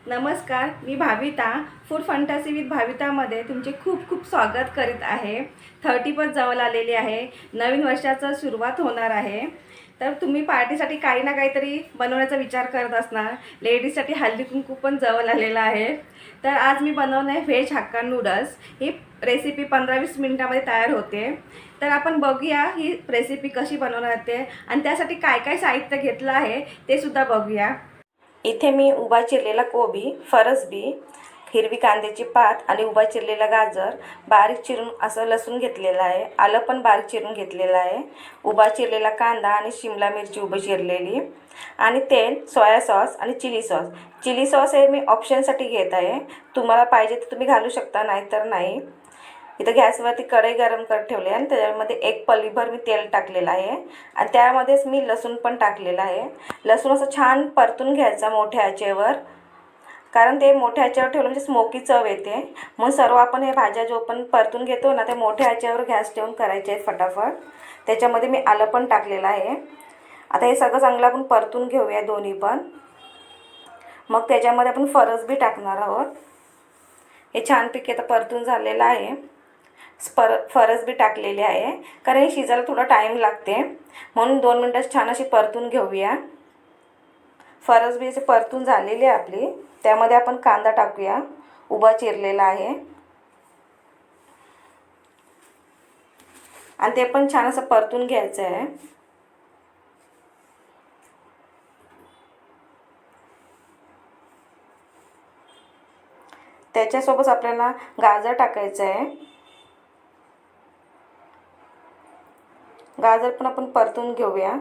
नमस्कार, मी भाविता food fantasy with भावितामध्ये तुमचे खूप खूप स्वागत करीत आहे। 30 पण जवळ आलेली आहे। नवीन वर्षाची सुरुवात होणार आहे, तर तुम्ही पार्टीसाठी काही ना काहीतरी बनवण्याचा विचार करत असणार। लेडीजसाठी हल्दी कुंकू पण जवळ आलेला आहे, तर आज मी बनवणार आहे व्हेज हक्का नूडल्स। ही रेसिपी 15-20 मिनिटांमध्ये तयार होते। तर आपण बघूया ही रेसिपी कशी बनवणार ते आणि त्यासाठी काय काय साहित्य घेतलं आहे ते सुद्धा बघूया। इथे मी उभा चिरलेला कोबी, फरसबी, हिरवी कांद्याची पात आणि उभा चिरलेला गाजर, बारीक चिरून असं लसूण घेतलेला आहे। आलं पण बारीक चिरून घेतलेलं आहे। उभा चिरलेला कांदा आणि शिमला मिरची उभी चिरलेली आणि तेल, सोया सॉस आणि चिली सॉस। चिली सॉस हे मी ऑप्शनसाठी घेत आहे, तुम्हाला पाहिजे तर तुम्ही घालू शकता, नाहीतर नाही। इथं गॅसवरती कढई गरम करत ठेवली आणि त्याच्यामध्ये एक पळीभर मी तेल टाकलेलं आहे आणि त्यामध्येच मी लसूण पण टाकलेला आहे। लसूण असं छान परतून घ्यायचा मोठ्या आचेवर, कारण ते मोठ्या आचेवर ठेवलं म्हणजे स्मोकी चव येते। मग सर्व आपण हे भाज्या जो पण परतून घेतो ना, ते मोठ्या आचेवर गॅस ठेवून करायचे आहेत फटाफट। त्याच्यामध्ये मी आलं पण टाकलेलं आहे। आता हे सगळं चांगलं आपण परतून घेऊया दोन्ही पण। मग त्याच्यामध्ये आपण फरसबी टाकणार आहोत। हे छानपैकी आता परतून झालेलं आहे। फरसबी टाकलेली आहे, कारण हे शिजायला थोडा टाईम लागते, म्हणून 2 मिनिटं छान अशी परतून घेऊया। फरसबी अशी परतून झालेली आहे आपली। त्यामध्ये आपण कांदा टाकूया, उभा चिरलेला आहे आणि ते पण छान असं परतून घ्यायचं आहे। त्याच्यासोबत आपल्याला गाजर टाकायचं आहे। गाजर पण आपण परतून घेऊया।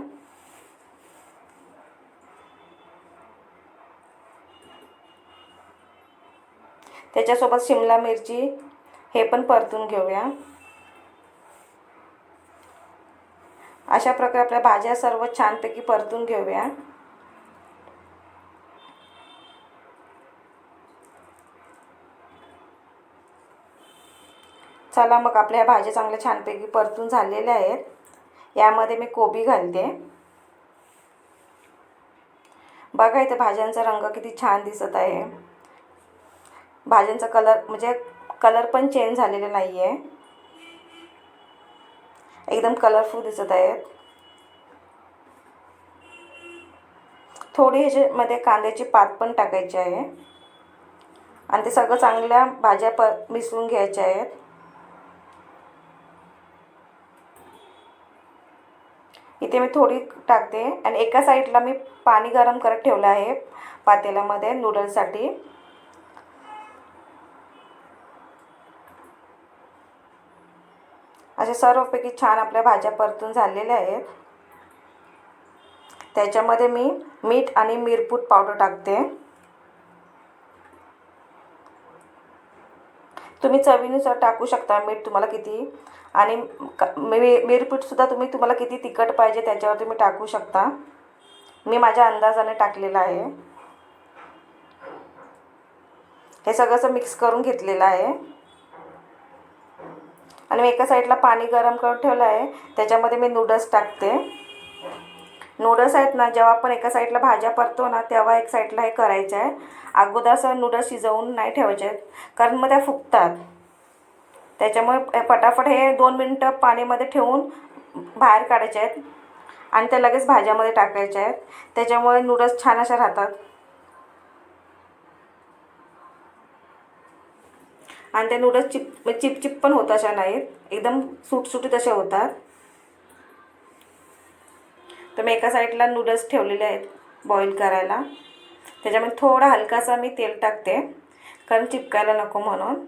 त्याच्यासोबत शिमला मिरची हे पण परतून घेऊया। अशा प्रकारे आपल्या भाज्या सर्व छानपैकी परतून घेऊया। चला मग आपल्या भाज्या चांगल्या छानपैकी परतून झालेल्या आहेत। यामध्ये मी कोबी घालते। बघा इथे भाज्यांचा रंग किती छान दिसत आहे। भाज्यांचा कलर म्हणजे कलर पण चेंज झालेला नाही आहे, एकदम कलरफुल दिसत आहेत। थोडी ह्याच्यामध्ये कांद्याची पात पण टाकायची आहे आणि ते सगळं चांगल्या भाज्या मिसळून घ्यायच्या आहेत। इथे मी थोडी टाकते आणि एका साईडला मी पाणी गरम करत ठेवलं आहे पातेल्यामध्ये नूडल्ससाठी। अशा सर्वपैकी छान आपल्या भाज्या परतून झालेल्या आहेत। त्याच्यामध्ये मी मीठ आणि मिरपूड पावडर टाकते। तुम्ही चवीनुसार टाकू शकता मीठ तुम्हाला किती, आणि मिरपूड सुद्धा तुम्हाला किती तिखट पाहिजे त्याच्यावर तुम्ही टाकू शकता। मी माझ्या अंदाजाने टाकलेला आहे। हे सगळं मिक्स करून घेतलेलं आहे आणि मी एका साईडला पाणी गरम करून ठेवलं आहे, त्याच्यामध्ये मी नूडल्स टाकते। नूडल्स आहेत ना, जेव्हा आपण एका साईडला भाज्या परतो ना, तेव्हा एक साईडला हे करायचं आहे। अगोदर असं नूडल्स शिजवून नाही ठेवायचे आहेत, कारण मग त्या फुगतात। त्याच्यामुळे फटाफट हे 2 मिनिटं पाण्यामध्ये ठेवून बाहेर काढायचे आहेत आणि ते लगेच भाज्यामध्ये टाकायचे आहेत। त्याच्यामुळे नूडल्स छान अशा राहतात आणि ते नूडल्स चिपचिप पण होत अशा नाहीत, एकदम सुटसुटीत असे होतात। तर मी एका साईडला नूडल्स ठेवलेले आहेत बॉईल करायला। त्याच्यामध्ये थोडा हलकासा मी तेल टाकते, कारण चिपकायला नको म्हणून।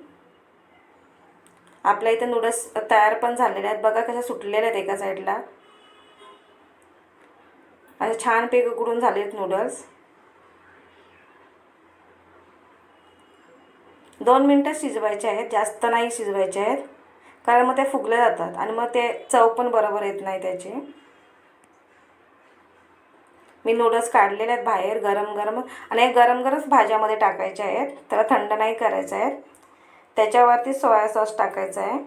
आपल्या इथे नूडल्स तयार पण झालेले आहेत, बघा कशा सुटलेले आहेत एका साईडला। असे छानपैकी उकडून झाले आहेत नूडल्स। 2 मिनिटं शिजवायचे आहेत, जास्त नाही शिजवायचे आहेत, कारण मग ते फुगले जातात आणि मग ते चव पण बरोबर येत नाही त्याची। मी नूडल्स काढलेले आहेत बाहेर गरम गरम, आणि गरम गरमच भाज्यामध्ये टाकायचे आहेत, त्याला थंड नाही करायचं आहे। त्याच्यावरती सोया सॉस टाकायचा आहे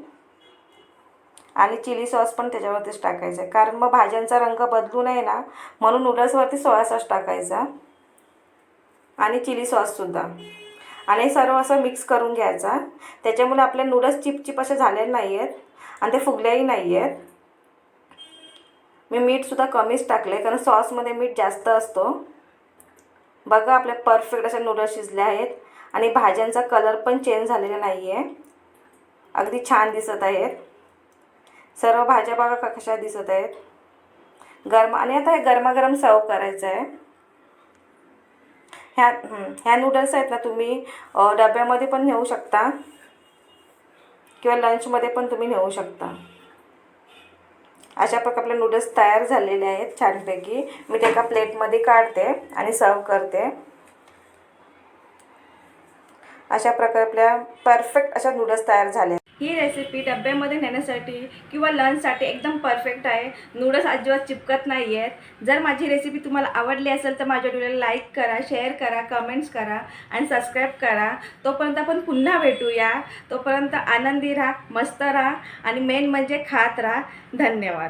आणि चिली सॉस पण त्याच्यावरतीच टाकायचा आहे, कारण मग भाज्यांचा रंग बदलू नये ना, म्हणून नूडल्सवरती सोया सॉस टाकायचा। आणि चिली सॉससुद्धा. आणि सर्व असं मिक्स करून घ्यायचा. त्याच्यामुळे आपले नूडल्स चिपचिप असे झालेले नाही आहेत आणि ते फुगलेही नाही आहेत. मी मीठसुद्धा कमीच टाकले कारण सॉसमध्ये मीठ जास्त असतो. बघा आपले परफेक्ट असे नूडल्स शिजले आहेत आणि भाज्यांचा कलर पण चेंज झालेला नाही आहे. अगदी छान दिसत आहेत. सर्व भाज्या बघा कशा दिसत आहेत. आणि आता हे गरमागरम सर्व करायचं आहे. ह्या नूडल्स आहेत ना तुम्ही डब्यामध्ये पण नेऊ शकता किंवा लंचमध्ये पण तुम्ही नेऊ शकता. अशा प्रकारे आपले नूडल्स तयार झालेले आहेत छानपैकी. मी ते एका प्लेटमध्ये काढते आणि सर्व करते. अशा प्रकारे आपल्या परफेक्ट अशा नूडल्स तयार झाले. ही रेसिपी डब्यामध्ये नेण्यासाठी किंवा लंचसाठी एकदम परफेक्ट आहे. नूडल्स अजिबात चिपकत नाही आहेत. जर माझी रेसिपी तुम्हाला आवडली असेल तर माझ्या व्हिडिओला लाईक करा, शेअर करा, कमेंट्स करा आणि सबस्क्राईब करा. तोपर्यंत आपण पुन्हा भेटूया. तोपर्यंत आनंदी राहा, मस्त राहा आणि मेन म्हणजे खात राहा. धन्यवाद.